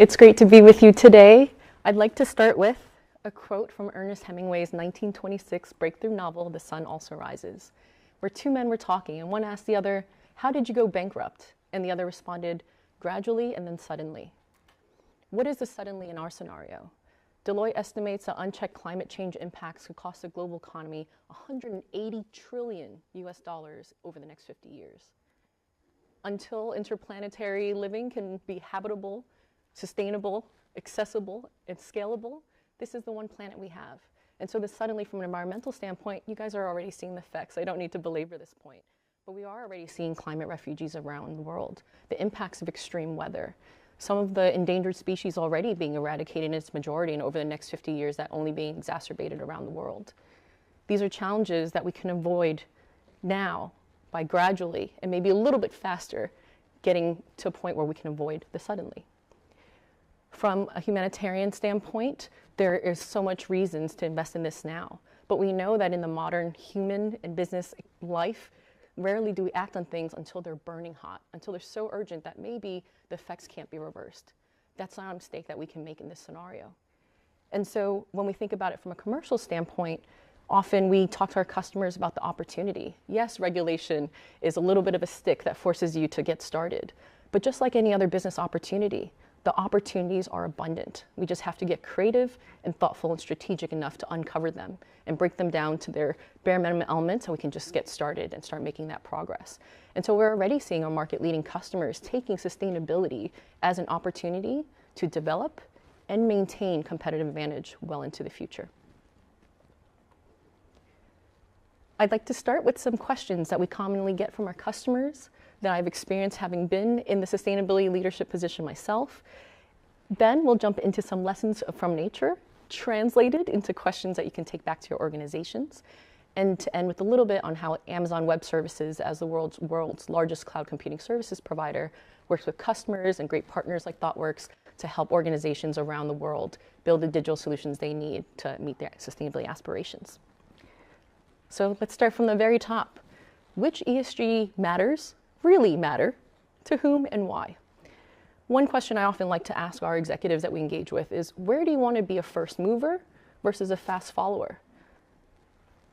It's great to be with you today. I'd like to start with a quote from Ernest Hemingway's 1926 breakthrough novel, The Sun Also Rises, where two men were talking and one asked the other, "How did you go bankrupt?" And the other responded, "Gradually and then suddenly." What is the suddenly in our scenario? Deloitte estimates that unchecked climate change impacts could cost the global economy $180 trillion over the next 50 years. Until interplanetary living can be habitable, sustainable, accessible, and scalable, this is the one planet we have. And so this suddenly, from an environmental standpoint, you guys are already seeing the effects. I don't need to belabor this point. But we are already seeing climate refugees around the world, the impacts of extreme weather. Some of the endangered species already being eradicated in its majority, and over the next 50 years, that only being exacerbated around the world. These are challenges that we can avoid now by gradually, and maybe a little bit faster, getting to a point where we can avoid the suddenly. From a humanitarian standpoint, there is so much reasons to invest in this now. But we know that in the modern human and business life, rarely do we act on things until they're burning hot, until they're so urgent that maybe the effects can't be reversed. That's not a mistake that we can make in this scenario. And so when we think about it from a commercial standpoint, often we talk to our customers about the opportunity. Yes, regulation is a little bit of a stick that forces you to get started. But just like any other business opportunity, the opportunities are abundant. We just have to get creative and thoughtful and strategic enough to uncover them and break them down to their bare minimum elements so we can just get started and start making that progress. And so we're already seeing our market-leading customers taking sustainability as an opportunity to develop and maintain competitive advantage well into the future. I'd like to start with some questions that we commonly get from our customers that I've experienced having been in the sustainability leadership position myself. Then we'll jump into some lessons from nature, translated into questions that you can take back to your organizations, and to end with a little bit on how Amazon Web Services, as the world's largest cloud computing services provider, works with customers and great partners like Thoughtworks to help organizations around the world build the digital solutions they need to meet their sustainability aspirations. So let's start from the very top. Which ESG matters really matter, to whom and why? One question I often like to ask our executives that we engage with is, where do you want to be a first mover versus a fast follower?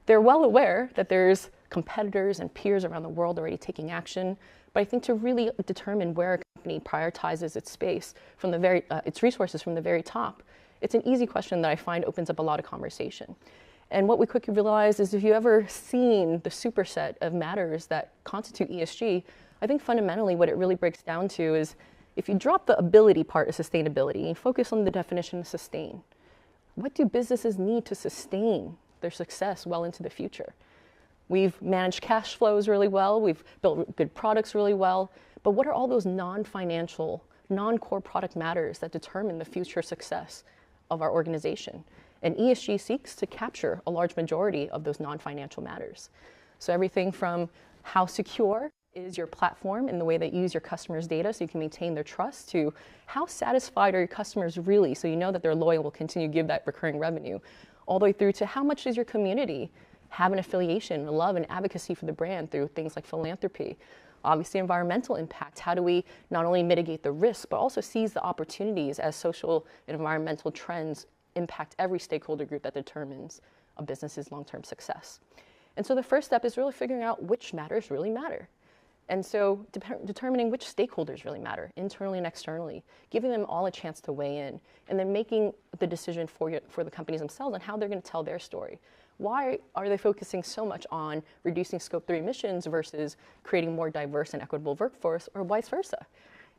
They're well aware that there's competitors and peers around the world already taking action, but I think to really determine where a company prioritizes its space from its resources from the very top, it's an easy question that I find opens up a lot of conversation. And what we quickly realize is if you've ever seen the superset of matters that constitute ESG, I think fundamentally what it really breaks down to is if you drop the ability part of sustainability and focus on the definition of sustain, what do businesses need to sustain their success well into the future? We've managed cash flows really well, we've built good products really well, but what are all those non-financial, non-core product matters that determine the future success of our organization? And ESG seeks to capture a large majority of those non-financial matters. So everything from how secure is your platform in the way that you use your customers' data so you can maintain their trust, to how satisfied are your customers really so you know that they're loyal and will continue to give that recurring revenue, all the way through to how much does your community have an affiliation, a love and advocacy for the brand through things like philanthropy. Obviously, environmental impact. How do we not only mitigate the risk, but also seize the opportunities as social and environmental trends impact every stakeholder group that determines a business's long-term success. And so the first step is really figuring out which matters really matter. And so determining which stakeholders really matter, internally and externally, giving them all a chance to weigh in, and then making the decision for the companies themselves on how they're going to tell their story. Why are they focusing so much on reducing Scope 3 emissions versus creating more diverse and equitable workforce, or vice versa?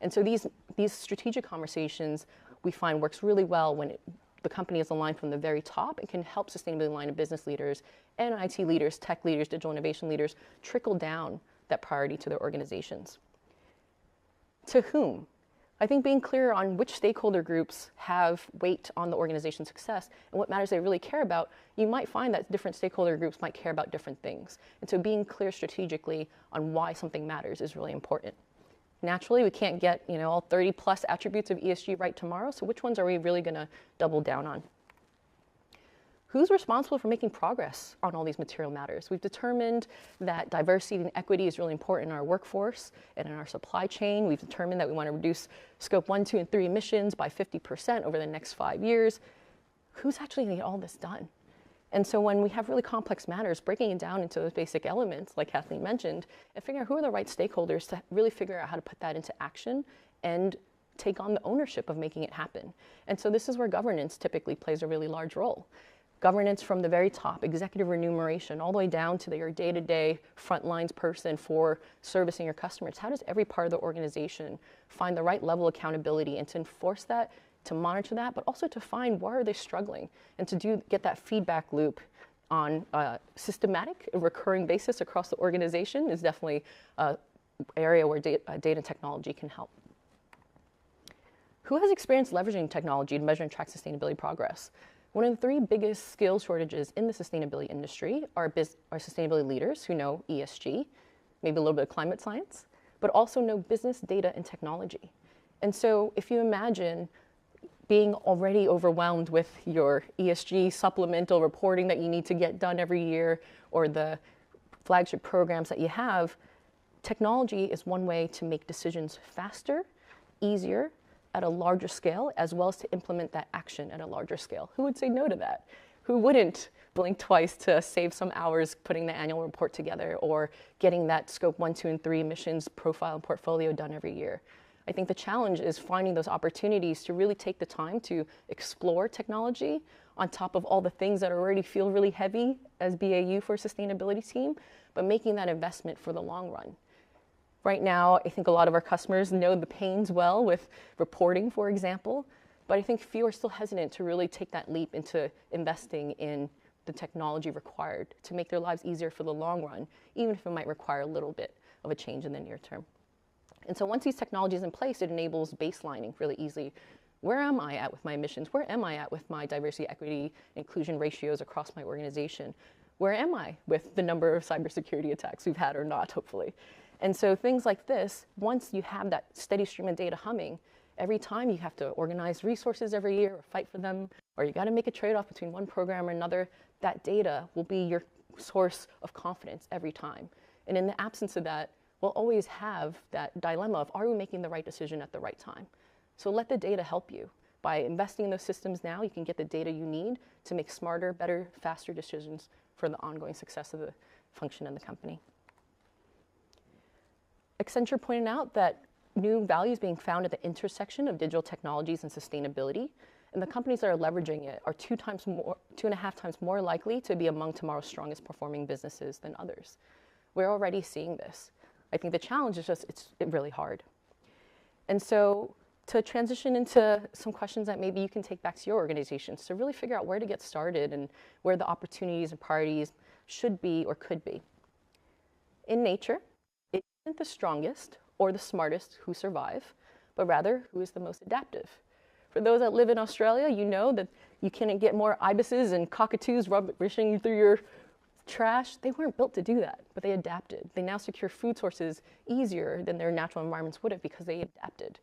And so these strategic conversations we find works really well when the company is aligned from the very top and can help sustainability align business leaders and IT leaders, tech leaders, digital innovation leaders trickle down that priority to their organizations. To whom? I think being clear on which stakeholder groups have weight on the organization's success and what matters they really care about, you might find that different stakeholder groups might care about different things. And so being clear strategically on why something matters is really important. Naturally, we can't get all 30 plus attributes of ESG right tomorrow, so which ones are we really going to double down on? Who's responsible for making progress on all these material matters? We've determined that diversity and equity is really important in our workforce and in our supply chain. We've determined that we want to reduce scope 1, 2, and 3 emissions by 50% over the next 5 years. Who's actually going to get all this done? And so when we have really complex matters, breaking it down into those basic elements, like Kathleen mentioned, and figuring out who are the right stakeholders to really figure out how to put that into action and take on the ownership of making it happen. And so this is where governance typically plays a really large role. Governance from the very top, executive remuneration, all the way down to your day-to-day frontlines person for servicing your customers. How does every part of the organization find the right level of accountability and to enforce that, to monitor that, but also to find where are they struggling and to get that feedback loop on a systematic, recurring basis across the organization is definitely an area where data and technology can help. Who has experience leveraging technology to measure and track sustainability progress? One of the 3 biggest skill shortages in the sustainability industry are sustainability leaders who know ESG, maybe a little bit of climate science, but also know business, data, and technology. And so if you imagine being already overwhelmed with your ESG supplemental reporting that you need to get done every year or the flagship programs that you have, technology is one way to make decisions faster, easier, at a larger scale, as well as to implement that action at a larger scale. Who would say no to that? Who wouldn't blink twice to save some hours putting the annual report together or getting that scope 1, 2, and 3 emissions profile and portfolio done every year? I think the challenge is finding those opportunities to really take the time to explore technology on top of all the things that already feel really heavy as BAU for a sustainability team, but making that investment for the long run. Right now, I think a lot of our customers know the pains well with reporting, for example, but I think few are still hesitant to really take that leap into investing in the technology required to make their lives easier for the long run, even if it might require a little bit of a change in the near term. And so once these technologies in place, it enables baselining really easily. Where am I at with my emissions? Where am I at with my diversity, equity, inclusion ratios across my organization? Where am I with the number of cybersecurity attacks we've had or not, hopefully? And so things like this, once you have that steady stream of data humming, every time you have to organize resources every year or fight for them, or you got to make a trade-off between one program or another, that data will be your source of confidence every time. And in the absence of that, we'll always have that dilemma of, are we making the right decision at the right time? So let the data help you. By investing in those systems now, you can get the data you need to make smarter, better, faster decisions for the ongoing success of the function in the company. Accenture pointed out that new value is being found at the intersection of digital technologies and sustainability, and the companies that are leveraging it are 2.5 times more likely to be among tomorrow's strongest performing businesses than others. We're already seeing this. I think the challenge is just, it's really hard. And so to transition into some questions that maybe you can take back to your organizations to really figure out where to get started and where the opportunities and priorities should be or could be. In nature, it isn't the strongest or the smartest who survive, but rather who is the most adaptive. For those that live in Australia, you know that you can't get more ibises and cockatoos rushing through your trash. They weren't built to do that, but they adapted. They now secure food sources easier than their natural environments would have because they adapted.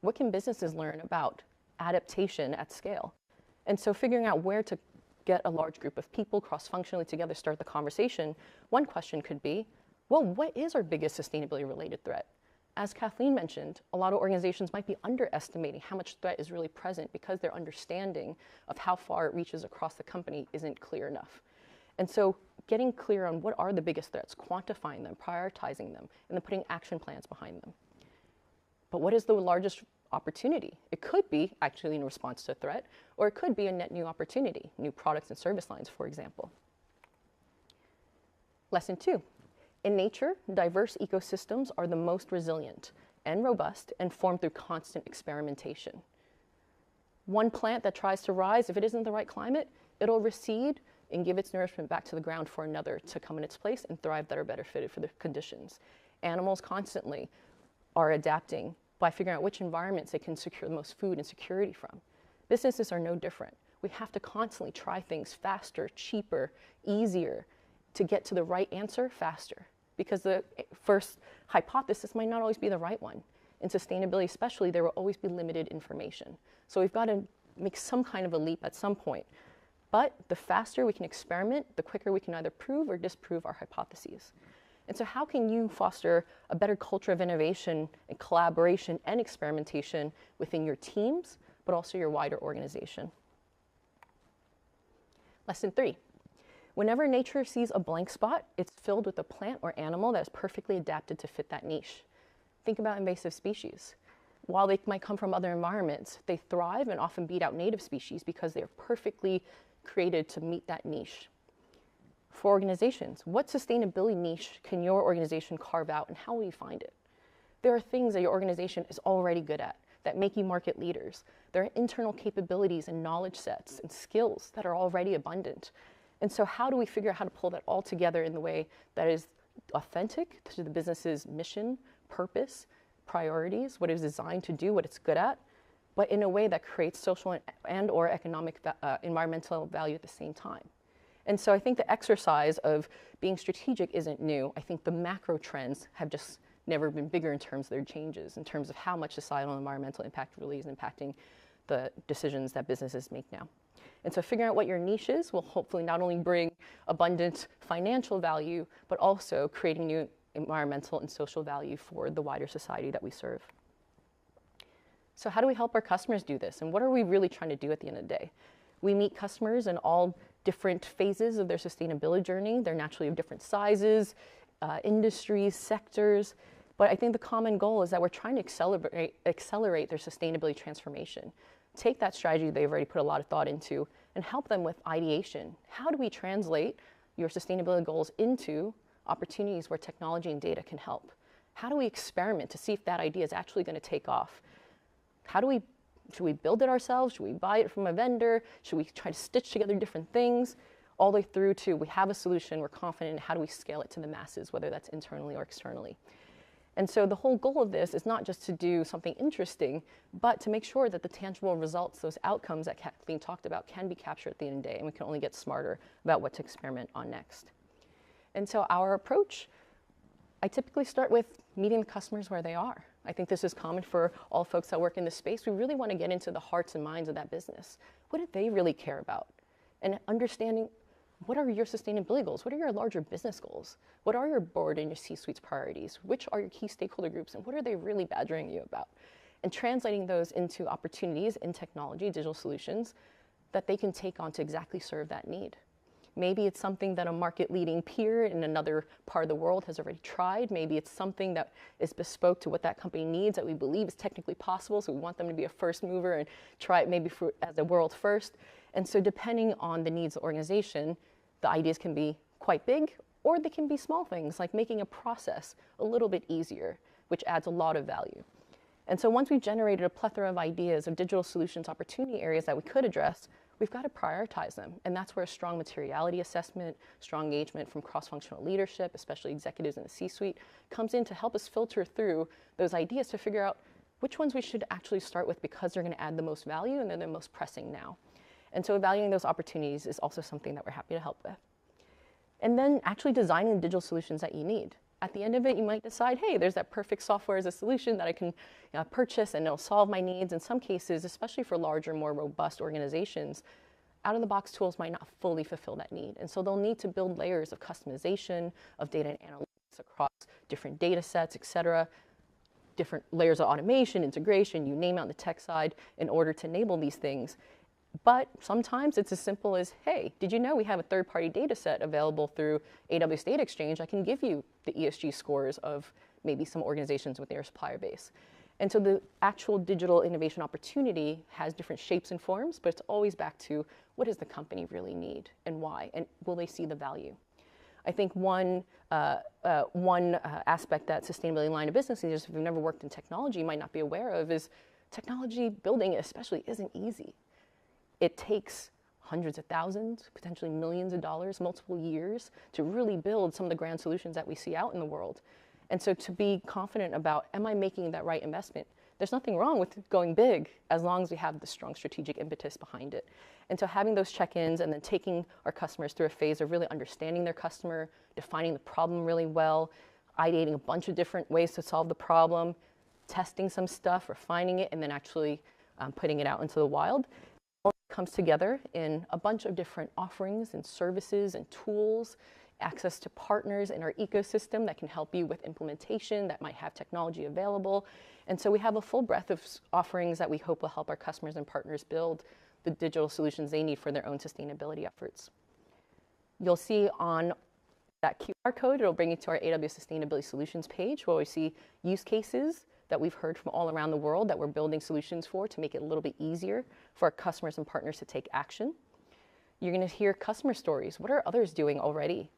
What can businesses learn about adaptation at scale? And so figuring out where to get a large group of people cross-functionally together, start the conversation, one question could be, well, what is our biggest sustainability-related threat? As Kathleen mentioned, a lot of organizations might be underestimating how much threat is really present because their understanding of how far it reaches across the company isn't clear enough. And so getting clear on what are the biggest threats, quantifying them, prioritizing them, and then putting action plans behind them. But what is the largest opportunity? It could be actually in response to a threat, or it could be a net new opportunity, new products and service lines, for example. Lesson 2. In nature, diverse ecosystems are the most resilient and robust and formed through constant experimentation. One plant that tries to rise, if it isn't the right climate, it'll recede and give its nourishment back to the ground for another to come in its place and thrive that are better fitted for the conditions. Animals constantly are adapting by figuring out which environments they can secure the most food and security from. Businesses are no different. We have to constantly try things faster, cheaper, easier to get to the right answer faster, because the first hypothesis might not always be the right one. In sustainability especially, there will always be limited information. So we've got to make some kind of a leap at some point. But the faster we can experiment, the quicker we can either prove or disprove our hypotheses. And so how can you foster a better culture of innovation and collaboration and experimentation within your teams, but also your wider organization? Lesson 3. Whenever nature sees a blank spot, it's filled with a plant or animal that is perfectly adapted to fit that niche. Think about invasive species. While they might come from other environments, they thrive and often beat out native species because they are perfectly created to meet that niche. For organizations, what sustainability niche can your organization carve out, and how will you find it? There are things that your organization is already good at that make you market leaders. There are internal capabilities and knowledge sets and skills that are already abundant. And so how do we figure out how to pull that all together in the way that is authentic to the business's mission, purpose, priorities, what it is designed to do, what it's good at, but in a way that creates social and or economic, environmental value at the same time? And so I think the exercise of being strategic isn't new. I think the macro trends have just never been bigger in terms of their changes, in terms of how much societal and environmental impact really is impacting the decisions that businesses make now. And so figuring out what your niche is will hopefully not only bring abundant financial value, but also creating new environmental and social value for the wider society that we serve. So how do we help our customers do this? And what are we really trying to do at the end of the day? We meet customers in all different phases of their sustainability journey. They're naturally of different sizes, industries, sectors. But I think the common goal is that we're trying to accelerate their sustainability transformation. Take that strategy they've already put a lot of thought into and help them with ideation. How do we translate your sustainability goals into opportunities where technology and data can help? How do we experiment to see if that idea is actually going to take off? Should we build it ourselves? Should we buy it from a vendor? Should we try to stitch together different things? All the way through to we have a solution, we're confident, how do we scale it to the masses, whether that's internally or externally? And so the whole goal of this is not just to do something interesting, but to make sure that the tangible results, those outcomes that being talked about, can be captured at the end of the day, and we can only get smarter about what to experiment on next. And so our approach, I typically start with meeting the customers where they are. I think this is common for all folks that work in this space. We really want to get into the hearts and minds of that business. What do they really care about? And understanding, what are your sustainability goals? What are your larger business goals? What are your board and your C-suite's priorities? Which are your key stakeholder groups, and what are they really badgering you about? And translating those into opportunities in technology, digital solutions, that they can take on to exactly serve that need. Maybe it's something that a market-leading peer in another part of the world has already tried. Maybe it's something that is bespoke to what that company needs that we believe is technically possible, so we want them to be a first mover and try it maybe as a world first. And so depending on the needs of the organization, the ideas can be quite big, or they can be small things, like making a process a little bit easier, which adds a lot of value. And so once we've generated a plethora of ideas of digital solutions opportunity areas that we could address, we've got to prioritize them. And that's where a strong materiality assessment, strong engagement from cross-functional leadership, especially executives in the C-suite, comes in to help us filter through those ideas to figure out which ones we should actually start with because they're going to add the most value and they're the most pressing now. And so evaluating those opportunities is also something that we're happy to help with. And then actually designing the digital solutions that you need. At the end of it, you might decide, hey, there's that perfect software as a solution that I can purchase and it'll solve my needs. In some cases, especially for larger, more robust organizations, out-of-the-box tools might not fully fulfill that need. And so they'll need to build layers of customization, of data and analytics across different data sets, et cetera, different layers of automation, integration, you name it on the tech side, in order to enable these things. But sometimes it's as simple as, hey, did you know we have a third-party data set available through AWS Data Exchange? I can give you the ESG scores of maybe some organizations with their supplier base. And so the actual digital innovation opportunity has different shapes and forms, but it's always back to what does the company really need and why, and will they see the value? I think one aspect that sustainability line of business leaders, if you've never worked in technology, might not be aware of is technology building especially isn't easy. It takes hundreds of thousands, potentially millions of dollars, multiple years to really build some of the grand solutions that we see out in the world. And so to be confident about, am I making that right investment? There's nothing wrong with going big as long as we have the strong strategic impetus behind it. And so having those check-ins and then taking our customers through a phase of really understanding their customer, defining the problem really well, ideating a bunch of different ways to solve the problem, testing some stuff, refining it, and then actually putting it out into the wild. comes together in a bunch of different offerings and services and tools, access to partners in our ecosystem that can help you with implementation, that might have technology available. And so we have a full breadth of offerings that we hope will help our customers and partners build the digital solutions they need for their own sustainability efforts. You'll see on that QR code, it'll bring you to our AWS Sustainability Solutions page, where we see use cases that we've heard from all around the world that we're building solutions for to make it a little bit easier for our customers and partners to take action. You're going to hear customer stories. What are others doing already?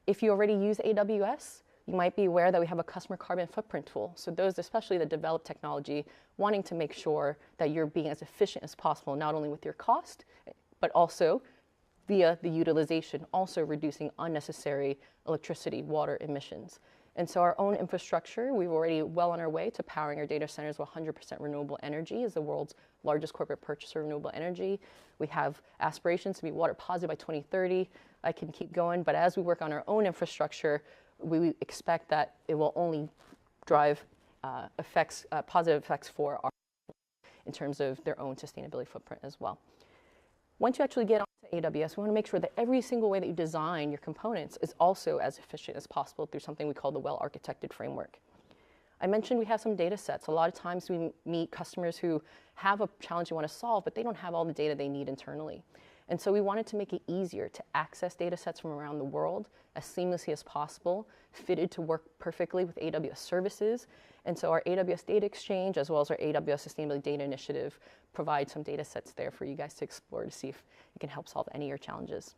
If you already use AWS, you might be aware that we have a customer carbon footprint tool. So those, especially that develop technology, wanting to make sure that you're being as efficient as possible, not only with your cost, but also via the utilization, also reducing unnecessary electricity, water emissions. And so our own infrastructure, we're already well on our way to powering our data centers with 100% renewable energy as the world's largest corporate purchaser of renewable energy. We have aspirations to be water positive by 2030. I can keep going, but as we work on our own infrastructure, we expect that it will only drive positive effects for our in terms of their own sustainability footprint as well. Once you actually get onto AWS, we want to make sure that every single way that you design your components is also as efficient as possible through something we call the well-architected framework. I mentioned we have some data sets. A lot of times we meet customers who have a challenge they want to solve, but they don't have all the data they need internally. And so we wanted to make it easier to access data sets from around the world as seamlessly as possible, fitted to work perfectly with AWS services. And so our AWS Data Exchange, as well as our AWS Sustainability Data Initiative, provide some data sets there for you guys to explore to see if it can help solve any of your challenges.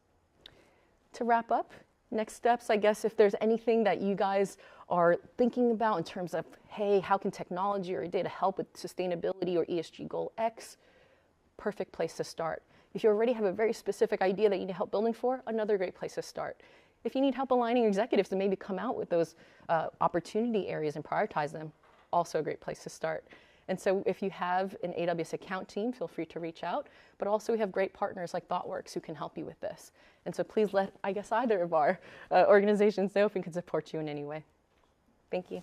To wrap up, next steps, I guess, if there's anything that you guys are thinking about in terms of, hey, how can technology or data help with sustainability or ESG goal X? Perfect place to start. If you already have a very specific idea that you need help building for, another great place to start. If you need help aligning your executives to maybe come out with those opportunity areas and prioritize them, also a great place to start. And so if you have an AWS account team, feel free to reach out. But also we have great partners like Thoughtworks who can help you with this. And so please let, I guess, either of our organizations know if we can support you in any way. Thank you.